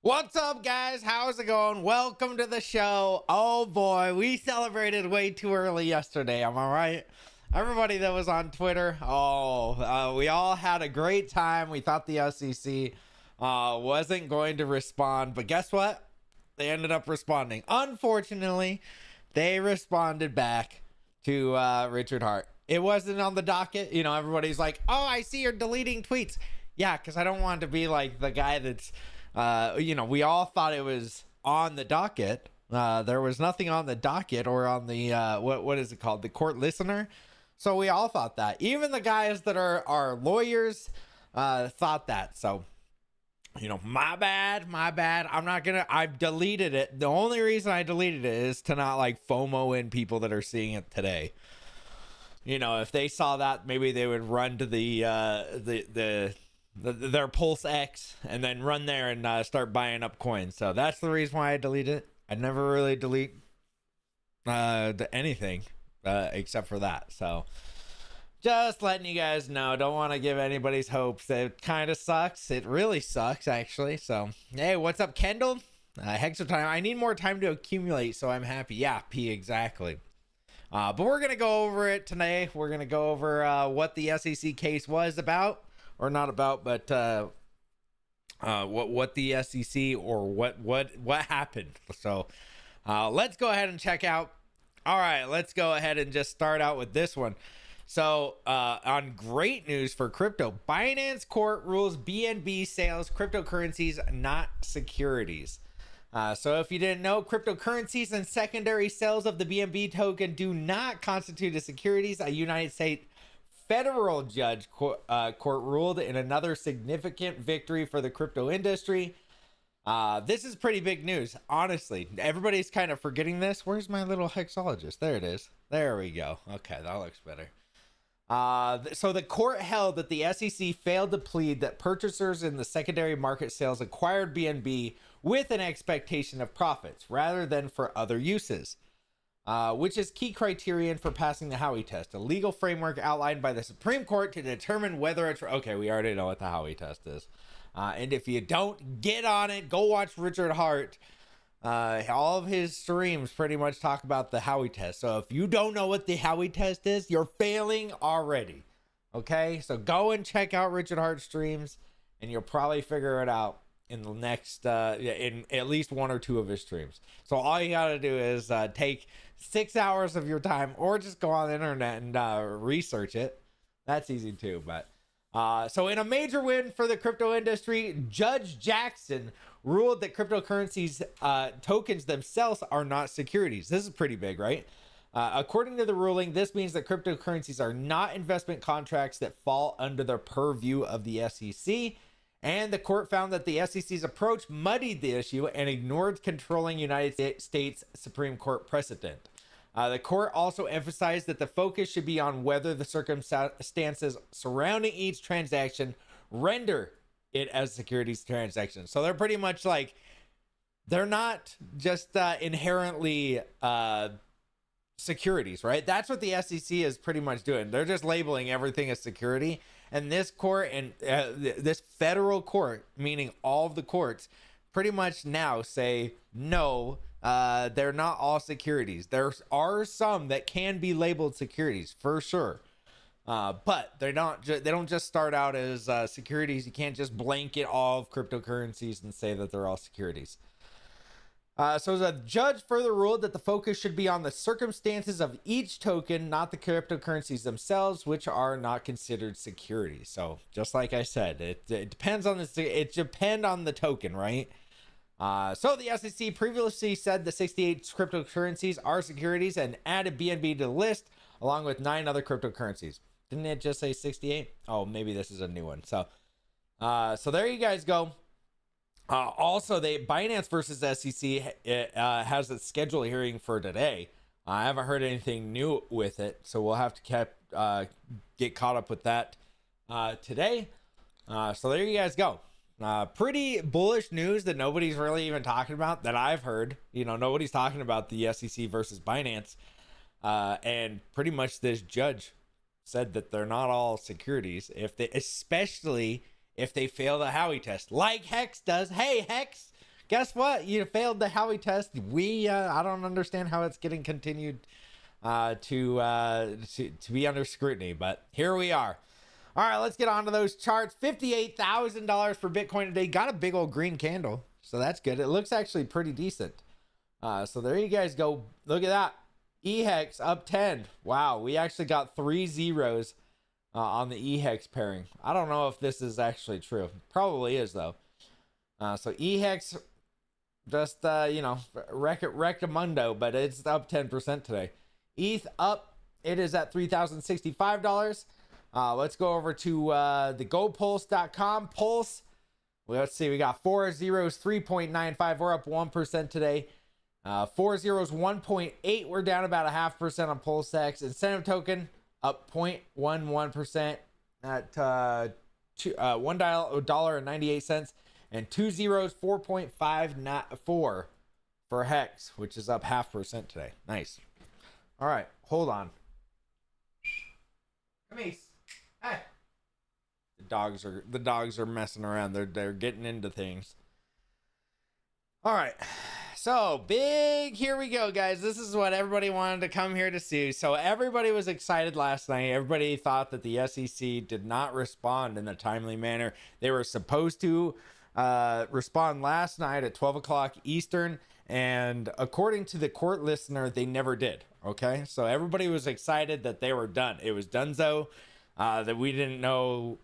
What's up, guys? How's it going? Welcome to the show. Oh boy, we celebrated way too early yesterday. Am I right? Everybody that was on Twitter, we all had a great time. We thought the SEC wasn't going to respond, but guess what? They ended up responding. Unfortunately, they responded back to Richard Hart. It wasn't on the docket. You know, everybody's like, oh, I see you're deleting tweets. Yeah, because I don't want to be like the guy that's we all thought it was on the docket. There was nothing on the docket or on the what is it called, the court listener. So we all thought that. Even the guys that are lawyers thought that. So, you know, my bad. I've deleted it. The only reason I deleted it is to not like FOMO in people that are seeing it today. You know, if they saw that, maybe they would run to their Pulse X and then run there and start buying up coins. So that's the reason why I deleted it. I never really delete anything except for that. So just letting you guys know. Don't want to give anybody's hopes. It kind of sucks. It really sucks, actually. So hey, what's up, Kendall? Hexa time. I need more time to accumulate, so I'm happy. Yeah, P, exactly. But we're gonna go over it today. We're gonna go over what the SEC case was about. Or not about, but what the SEC or what happened. So let's go ahead and check out. All right, let's go ahead and just start out with this one. So on great news for crypto, Binance court rules BNB sales cryptocurrencies, not securities. So if you didn't know, cryptocurrencies and secondary sales of the BNB token do not constitute as securities. A United States federal judge court ruled in another significant victory for the crypto industry. This is pretty big news, honestly. Everybody's kind of forgetting this. Where's my little hexologist? There it is. There we go. Okay, that looks better. So the court held that the SEC failed to plead that purchasers in the secondary market sales acquired BNB with an expectation of profits rather than for other uses. Which is key criterion for passing the Howey test, a legal framework outlined by the Supreme Court to determine whether it's... Okay, we already know what the Howey test is. And if you don't get on it, go watch Richard Hart. All of his streams pretty much talk about the Howey test. So if you don't know what the Howey test is, you're failing already. Okay, so go and check out Richard Hart streams, and you'll probably figure it out in the next in at least one or two of his streams. So all you gotta do is take 6 hours of your time, or just go on the internet and research it. That's easy too. But so in a major win for the crypto industry, Judge Jackson ruled that cryptocurrencies tokens themselves are not securities. This is pretty big, right? According to the ruling, this means that cryptocurrencies are not investment contracts that fall under the purview of the SEC. And the court found that the SEC's approach muddied the issue and ignored controlling United States Supreme Court precedent. The court also emphasized that the focus should be on whether the circumstances surrounding each transaction render it as a securities transaction. So they're pretty much like, they're not just inherently securities, right? That's what the SEC is pretty much doing. They're just labeling everything as security. And this court and this federal court, meaning all of the courts, pretty much now say, no, they're not all securities. There are some that can be labeled securities for sure. But they don't just start out as securities. You can't just blanket all of cryptocurrencies and say that they're all securities. So the judge further ruled that the focus should be on the circumstances of each token, not the cryptocurrencies themselves, which are not considered securities. So just like I said, it depends on the token, right? So the SEC previously said the 68 cryptocurrencies are securities and added BNB to the list along with 9 other cryptocurrencies. Didn't it just say 68? Oh, maybe this is a new one. So there you guys go. Also, Binance versus SEC has a scheduled hearing for today. I haven't heard anything new with it, so we'll have to get caught up with that today. So there you guys go. Pretty bullish news that nobody's really even talking about that I've heard. You know, nobody's talking about the SEC versus Binance, and pretty much this judge said that they're not all securities, especially if they fail the Howey test, like Hex does. Hey, Hex, guess what? You failed the Howey test. I don't understand how it's getting continued to be under scrutiny, but here we are. All right, let's get on to those charts. $58,000 for Bitcoin today. Got a big old green candle, so that's good. It looks actually pretty decent. So there you guys go. Look at that. EHEX up 10. Wow, we actually got 3 zeros on the EHEX pairing. I don't know if this is actually true. Probably is, though. So EHEX just, Rectamundo, but it's up 10% today. ETH up. It is at $3,065. Let's go over to the GoPulse.com. Pulse. Let's see. We got 4 zeros, 3.95. We're up 1% today. 4 zeros, 1.8. We're down about 0.5% on PulseX. Incentive token up 0.11% at $1.98. And 2 zeros, 4.54 for Hex, which is up 0.5% today. Nice. All right, hold on. Come here. Hey. The dogs are messing around. They're getting into things. All right. So big, here we go, guys. This is what everybody wanted to come here to see. So everybody was excited last night. Everybody thought that the SEC did not respond in a timely manner. They were supposed to respond last night at 12 o'clock Eastern. And according to the court listener, they never did. Okay. So everybody was excited that they were done. It was donezo, that we didn't know,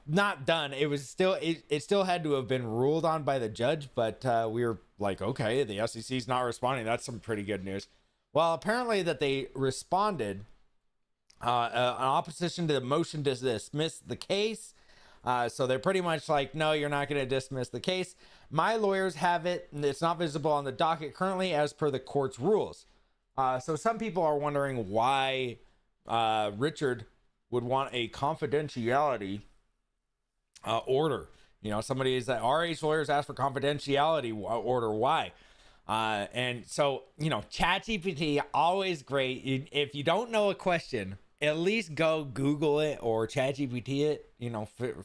not done. It was still, it still had to have been ruled on by the judge, but we were like, okay, the SEC's not responding. That's some pretty good news. Well, apparently that they responded in opposition to the motion to dismiss the case. So they're pretty much like, no, you're not going to dismiss the case. My lawyers have it. It's not visible on the docket currently as per the court's rules. So some people are wondering why Richard would want a confidentiality order. Somebody is that RH lawyers ask for confidentiality order. Why? And so, ChatGPT, always great. If you don't know a question, at least go Google it or ChatGPT it,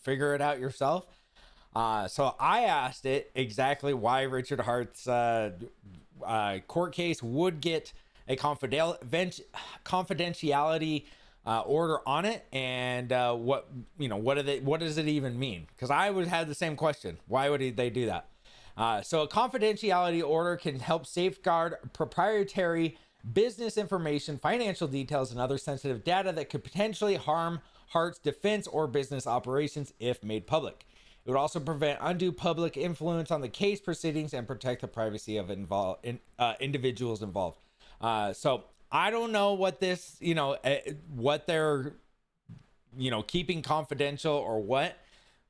figure it out yourself. So I asked it exactly why Richard Hart's court case would get a confidentiality order on it, and what does it even mean? Because I would have the same question. Why would they do that? So a confidentiality order can help safeguard proprietary business information, financial details, and other sensitive data that could potentially harm Hart's defense or business operations if made public. It would also prevent undue public influence on the case proceedings and protect the privacy of individuals involved. So I don't know what this, what they're, keeping confidential or what.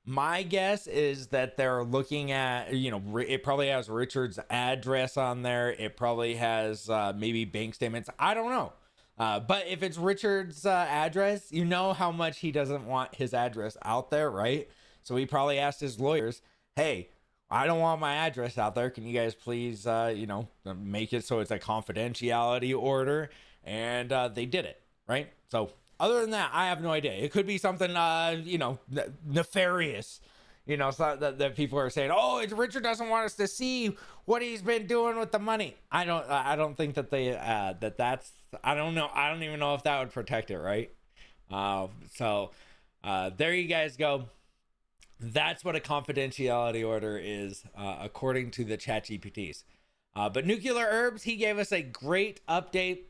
My guess is that they're looking at, it probably has Richard's address on there. It probably has maybe bank statements. I don't know. But if it's Richard's address, how much he doesn't want his address out there, right? So he probably asked his lawyers, hey, I don't want my address out there. Can you guys please, make it so it's a confidentiality order? And they did it, right? So other than that, I have no idea. It could be something, nefarious, so that people are saying, oh, Richard doesn't want us to see what he's been doing with the money. I don't think that they, that's, I don't know. I don't even know if that would protect it, right? So there you guys go. That's what a confidentiality order is, according to the ChatGPTs. But Nuclear Herbs, he gave us a great update.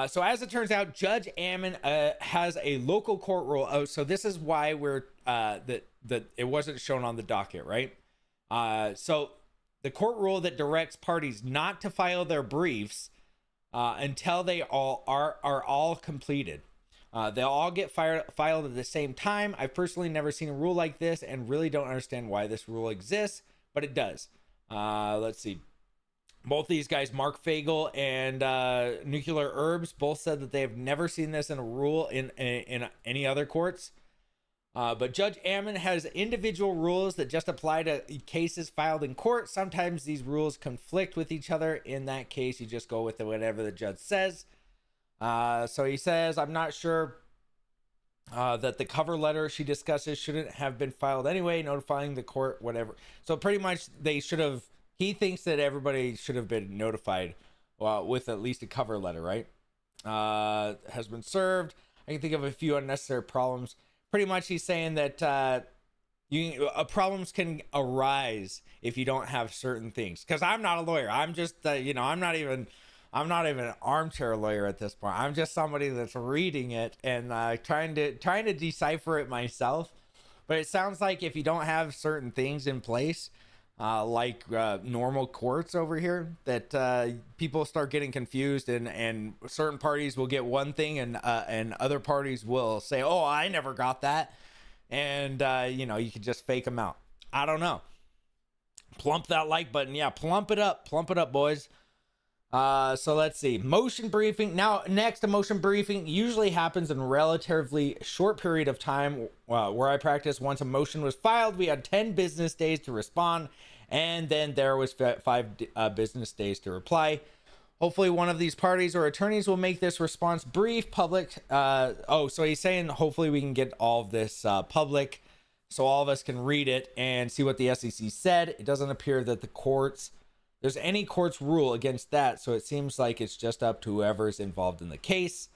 So as it turns out, Judge Ammon has a local court rule. Oh, so this is why we're that it wasn't shown on the docket, right? So the court rule that directs parties not to file their briefs until they are all completed. They'll all get filed at the same time. I've personally never seen a rule like this and really don't understand why this rule exists, but it does. Let's see. Both these guys, Mark Fagel and Nuclear Herbs, both said that they have never seen this in a rule in any other courts. But Judge Ammon has individual rules that just apply to cases filed in court. Sometimes these rules conflict with each other. In that case, you just go with whatever the judge says. So he says, I'm not sure that the cover letter she discusses shouldn't have been filed anyway, notifying the court, whatever. So pretty much they should have, he thinks that everybody should have been notified with at least a cover letter, right? Has been served. I can think of a few unnecessary problems. Pretty much he's saying that problems can arise if you don't have certain things. Because I'm not a lawyer. I'm just, I'm not even an armchair lawyer at this point. I'm just somebody that's reading it and trying to decipher it myself. But it sounds like if you don't have certain things in place, like normal courts over here, that people start getting confused, and certain parties will get one thing, and other parties will say, "Oh, I never got that," and you can just fake them out. I don't know. Plump that like button, yeah. Plump it up, boys. So let's see. Motion briefing. Now, next, a motion briefing usually happens in a relatively short period of time. Where I practice, once a motion was filed, we had 10 business days to respond, and then there was 5 business days to reply. Hopefully, one of these parties or attorneys will make this response brief, public. So he's saying hopefully we can get all of this public, so all of us can read it and see what the SEC said. It doesn't appear that there's any court's rule against that, so it seems like it's just up to whoever's involved in the case.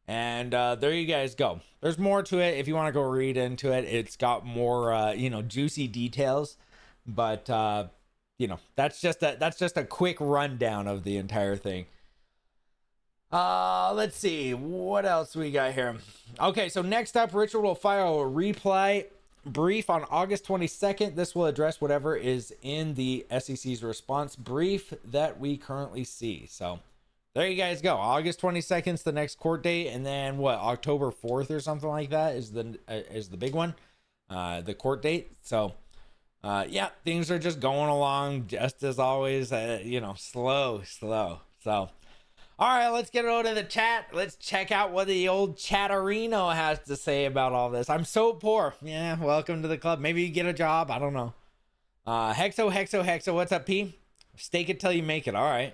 And there you guys go. There's more to it if you want to go read into it. It's got more juicy details, but that's just a quick rundown of the entire thing. Let's see what else we got here. Okay, so next up, Richard will file a reply brief on August 22nd. This will address whatever is in the SEC's response brief that we currently see. So there you guys go. August 22nd is the next court date, and then October 4th or something like that is the big one, the court date. So things are just going along just as always, slow. So all right, let's get over to the chat. Let's check out what the old Chatterino has to say about all this. I'm so poor. Yeah, welcome to the club. Maybe you get a job. I don't know. Hexo. What's up, P? Stake it till you make it. All right.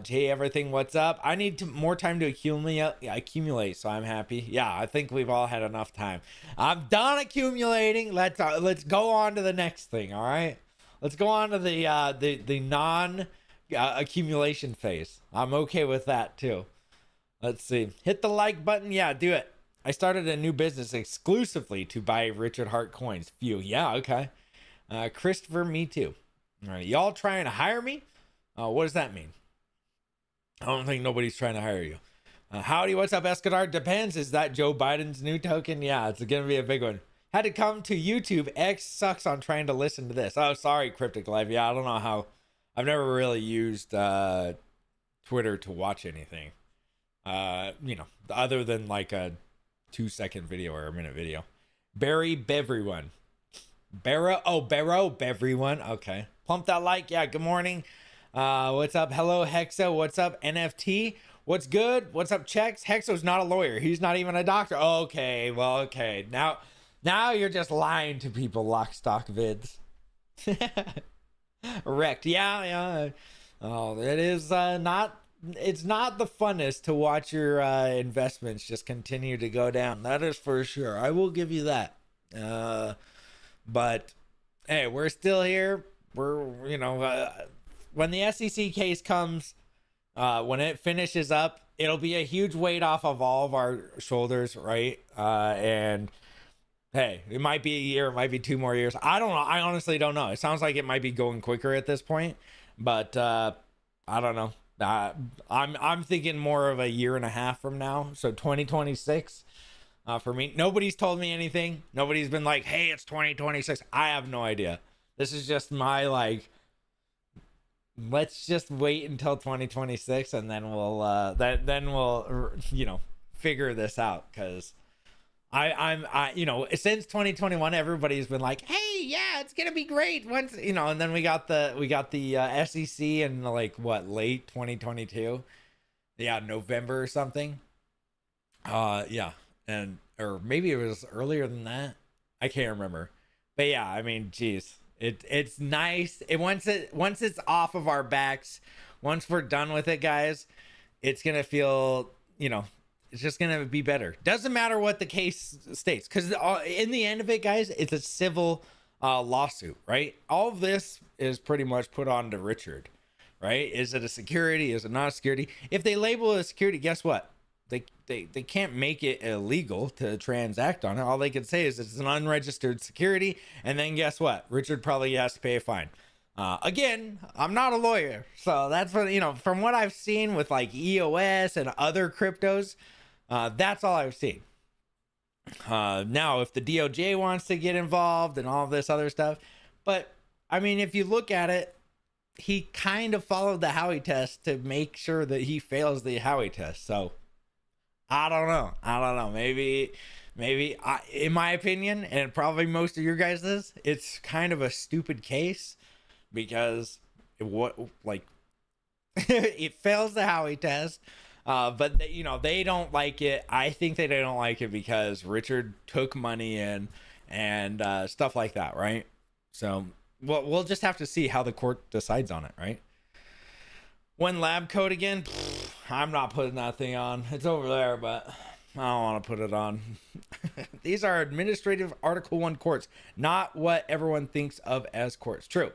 Jay, everything. What's up? I need more time to accumulate, so I'm happy. Yeah, I think we've all had enough time. I'm done accumulating. Let's go on to the next thing. All right. Let's go on to the non accumulation phase. I'm okay with that too. Let's see. Hit the like button. Yeah, do it. I started a new business exclusively to buy Richard Hart coins. Phew. Yeah, okay. Christopher, me too. All right, y'all trying to hire me? What does that mean? I don't think nobody's trying to hire you. Howdy, what's up, Escadar? Depends. Is that Joe Biden's new token? Yeah, it's gonna be a big one. Had to come to YouTube. X sucks on trying to listen to this. Oh, sorry, Cryptic Life. Yeah, I don't know how. I've never really used Twitter to watch anything, other than like a 2-second video or a minute video. Barry Beveryone. Barrow Beveryone. Okay. Plump that like. Yeah, good morning. What's up? Hello, Hexo. What's up, NFT? What's good? What's up, Checks? Hexo's not a lawyer. He's not even a doctor. Okay, well, okay. Now you're just lying to people, Lock Stock Vids. Wrecked. Yeah. Oh, it is it's not the funnest to watch your investments just continue to go down. That is for sure. I will give you that. But hey, we're still here. We're, when the SEC case comes, when it finishes up, it'll be a huge weight off of all of our shoulders, right? And hey, it might be a year, it might be 2 more years. I don't know. I honestly don't know. It sounds like it might be going quicker at this point, but I don't know. I'm thinking more of a year and a half from now. So 2026 for me. Nobody's told me anything. Nobody's been like, hey, it's 2026. I have no idea. This is just my let's just wait until 2026 and then we'll figure this out, because I'm since 2021 everybody's been like, hey, yeah, it's gonna be great once, and then we got the SEC in late 2022, November or something, or maybe it was earlier than that, I can't remember, but yeah, I mean, geez, it's nice. Once it's off of our backs, once we're done with it, guys, it's gonna feel, It's just gonna be better. Doesn't matter what the case states, because in the end of it, guys, it's a civil lawsuit, right? All of this is pretty much put on to Richard, right? Is it a security? Is it not a security? If they label it a security, guess what? They can't make it illegal to transact on it. All they can say is it's an unregistered security, and then guess what? Richard probably has to pay a fine. Again, I'm not a lawyer, so that's what, you know, from what I've seen with like EOS and other cryptos, that's all I've seen. Now, if the DOJ wants to get involved and all this other stuff, but I mean, if you look at it, he kind of followed the Howey test to make sure that he fails the Howey test. So I don't know. Maybe in my opinion, and probably most of your guys', it's kind of a stupid case because it fails the Howey test. But they don't like it. I think they don't like it because Richard took money in and stuff like that, right? So we'll just have to see how the court decides on it, right? When lab coat again, I'm not putting that thing on. It's over there, but I don't want to put it on. These are administrative Article 1 courts, not what everyone thinks of as courts. True.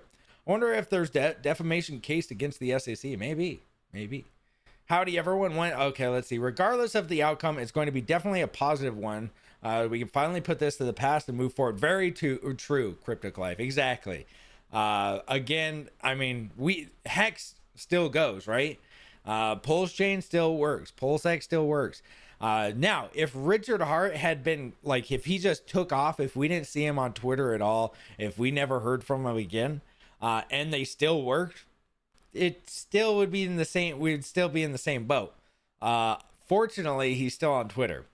I wonder if there's defamation case against the SEC. Maybe. Howdy, everyone. Okay, let's see. Regardless of the outcome, it's going to be definitely a positive one. We can finally put this to the past and move forward. Very true, Cryptic Life. Exactly. Again, I mean, Hex still goes, right? Pulse Chain still works. PulseX still works. Now, if Richard Hart had been, like, if he just took off, if we didn't see him on Twitter at all, if we never heard from him again, and they still worked, it still would be in the same, we'd still be in the same boat. Fortunately, he's still on Twitter.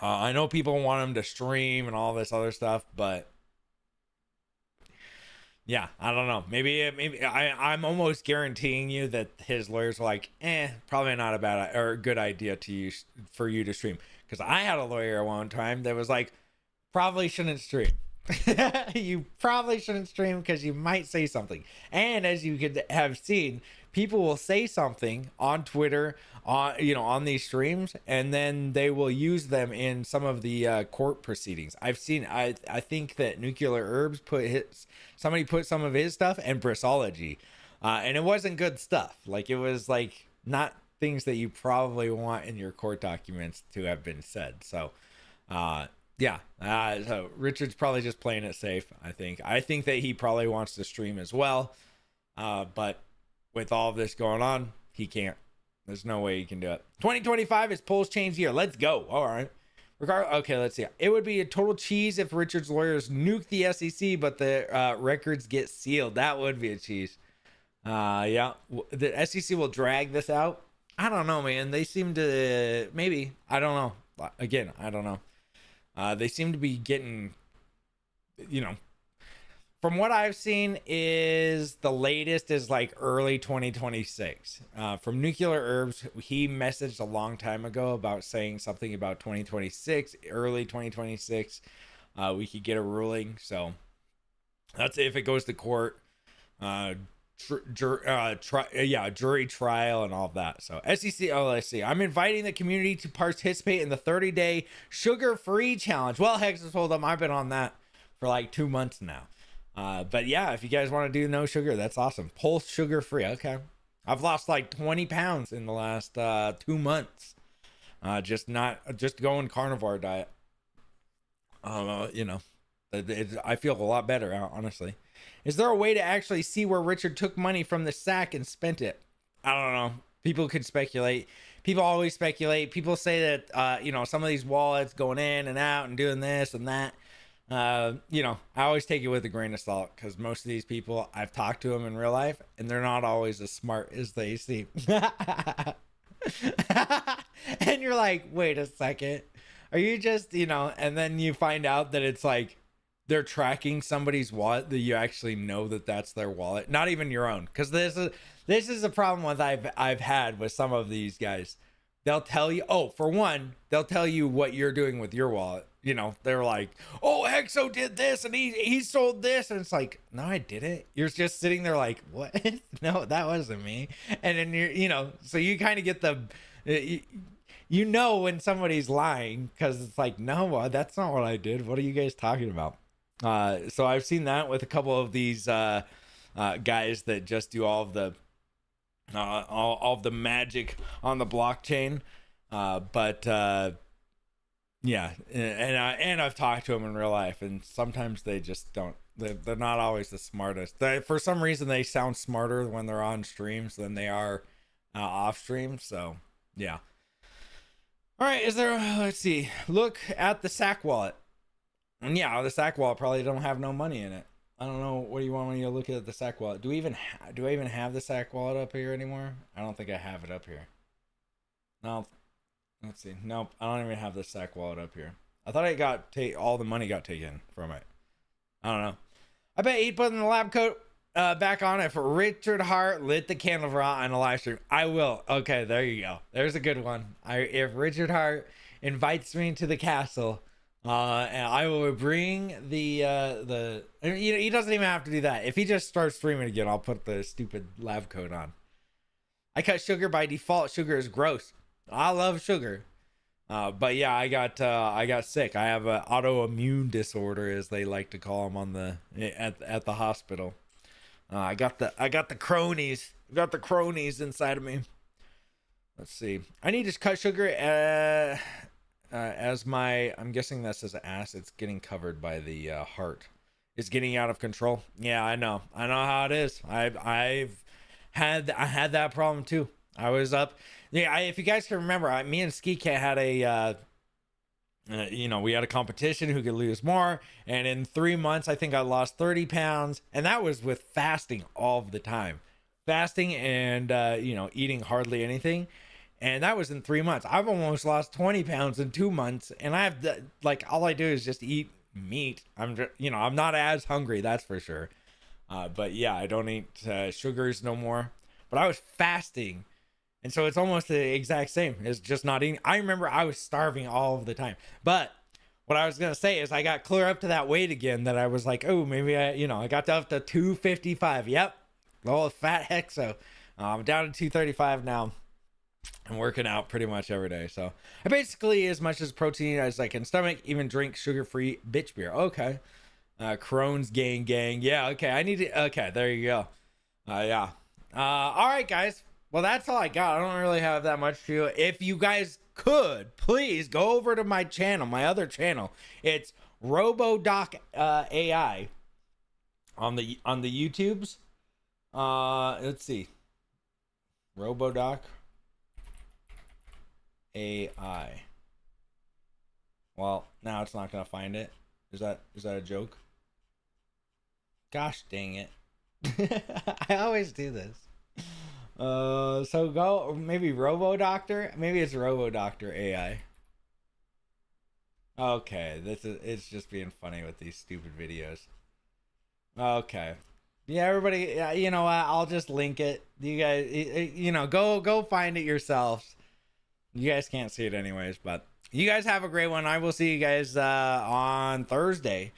I know people want him to stream and all this other stuff, but yeah, I don't know. Maybe I'm almost guaranteeing you that his lawyers are like, probably not a bad or a good idea for you to stream. Because I had a lawyer at one time that was like, probably shouldn't stream. You probably shouldn't stream because you might say something. And as you could have seen, people will say something on Twitter, on these streams, and then they will use them in some of the court proceedings. I've seen. I think that Nuclear Herbs somebody put some of his stuff and Bristology, and it wasn't good stuff. Like, it was like not things that you probably want in your court documents to have been said. So yeah, so Richard's probably just playing it safe. I think that he probably wants to stream as well, but with all of this going on, he can't. There's no way he can do it. 2025 is Pulse Chain's year. Let's go. All right. Okay, let's see. It would be a total cheese if Richard's lawyers nuke the SEC, but the records get sealed. That would be a cheese. Yeah, the SEC will drag this out. I don't know, man. They seem to, maybe. I don't know. Again, I don't know. They seem to be getting, from what I've seen, is the latest is like early 2026. From Nuclear Herbs, he messaged a long time ago about saying something about 2026, early 2026. We could get a ruling. So that's if it goes to court, jury trial and all of that. So SEC, let's see. I'm inviting the community to participate in the 30-day sugar-free challenge. Well, Hex has told them I've been on that for like 2 months now. But yeah, if you guys want to do no sugar, that's awesome. Pulse sugar free. Okay. I've lost like 20 pounds in the last 2 months. Just going carnivore diet. I feel a lot better, honestly. Is there a way to actually see where Richard took money from the sack and spent it? I don't know. People could speculate. People always speculate. People say that, some of these wallets going in and out and doing this and that. I always take it with a grain of salt because most of these people, I've talked to them in real life and they're not always as smart as they seem. And you're like, wait a second. Are you just, and then you find out that it's like they're tracking somebody's wallet that you actually know that that's their wallet, not even your own. Because this is a problem with I've had with some of these guys. They'll tell you, for one, they'll tell you what you're doing with your wallet. They're like, oh, Hexo did this and he sold this. And it's like, no, I didn't. You're just sitting there like, what? No, that wasn't me. And then so you kind of get you you know when somebody's lying, because it's like, no, that's not what I did. What are you guys talking about? So I've seen that with a couple of these guys that just do all of the all of the magic on the blockchain. But yeah, and I've talked to them in real life, and sometimes they just don't. They're not always the smartest. For some reason, they sound smarter when they're on streams than they are off stream. So yeah. All right, is there? Let's see. Look at the sack wallet. And yeah, the sack wallet probably don't have no money in it. I don't know. What do you want when you look at the sack wallet? Do I even have the sack wallet up here anymore? I don't think I have it up here. No. Let's see. Nope, I don't even have the sack wallet up here. I thought I got all the money got taken from it. I don't know. I bet he'd put in the lab coat back on if Richard Hart lit the candle raw on a live stream. I will. Okay, there you go. There's a good one. If Richard Hart invites me to the castle, and I will bring the he doesn't even have to do that. If he just starts streaming again, I'll put the stupid lab coat on. I cut sugar by default. Sugar is gross. I love sugar. But yeah, I got sick. I have an autoimmune disorder, as they like to call them at the hospital. I got the cronies. I got the cronies inside of me. Let's see. I need to cut sugar as my, I'm guessing that says ass. It's getting covered by the heart. It's getting out of control. Yeah, I know how it is. I've had that problem too. I was up. Yeah, if you guys can remember, me and Ski Cat had a, we had a competition who could lose more. And in 3 months, I think I lost 30 pounds. And that was with fasting all of the time. Fasting and, eating hardly anything. And that was in 3 months. I've almost lost 20 pounds in 2 months. And I have, all I do is just eat meat. I'm not as hungry, that's for sure. But yeah, I don't eat sugars no more. But I was fasting. And so it's almost the exact same. It's just not eating. I remember I was starving all of the time. But what I was going to say is I got clear up to that weight again that I was like, oh, maybe I got up to 255. Yep. Oh, fat hexo. I'm down to 235 now. I'm working out pretty much every day. So I basically eat as much as protein as I can stomach, even drink sugar-free bitch beer. Okay. Crohn's gang. Yeah, okay. Okay, there you go. Yeah. All right, guys. Well, that's all I got. I don't really have that much to you. If you guys could, please go over to my channel, my other channel. It's RoboDoc AI on the YouTubes. Let's see. RoboDoc AI. Well, now it's not gonna find it. Is that a joke? Gosh dang it. I always do this. So go maybe RoboDoctor. Maybe it's RoboDoctor AI. Okay, it's just being funny with these stupid videos. Okay. Yeah, everybody, you know what? I'll just link it. You guys, go find it yourselves. You guys can't see it anyways, but you guys have a great one. I will see you guys on Thursday.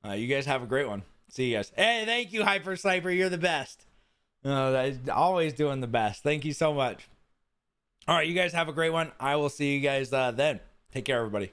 You guys have a great one. See you guys. Hey, thank you, Hyper Sniper. You're the best. Always doing the best. Thank you so much. All right, you guys have a great one. I will see you guys then. Take care, everybody.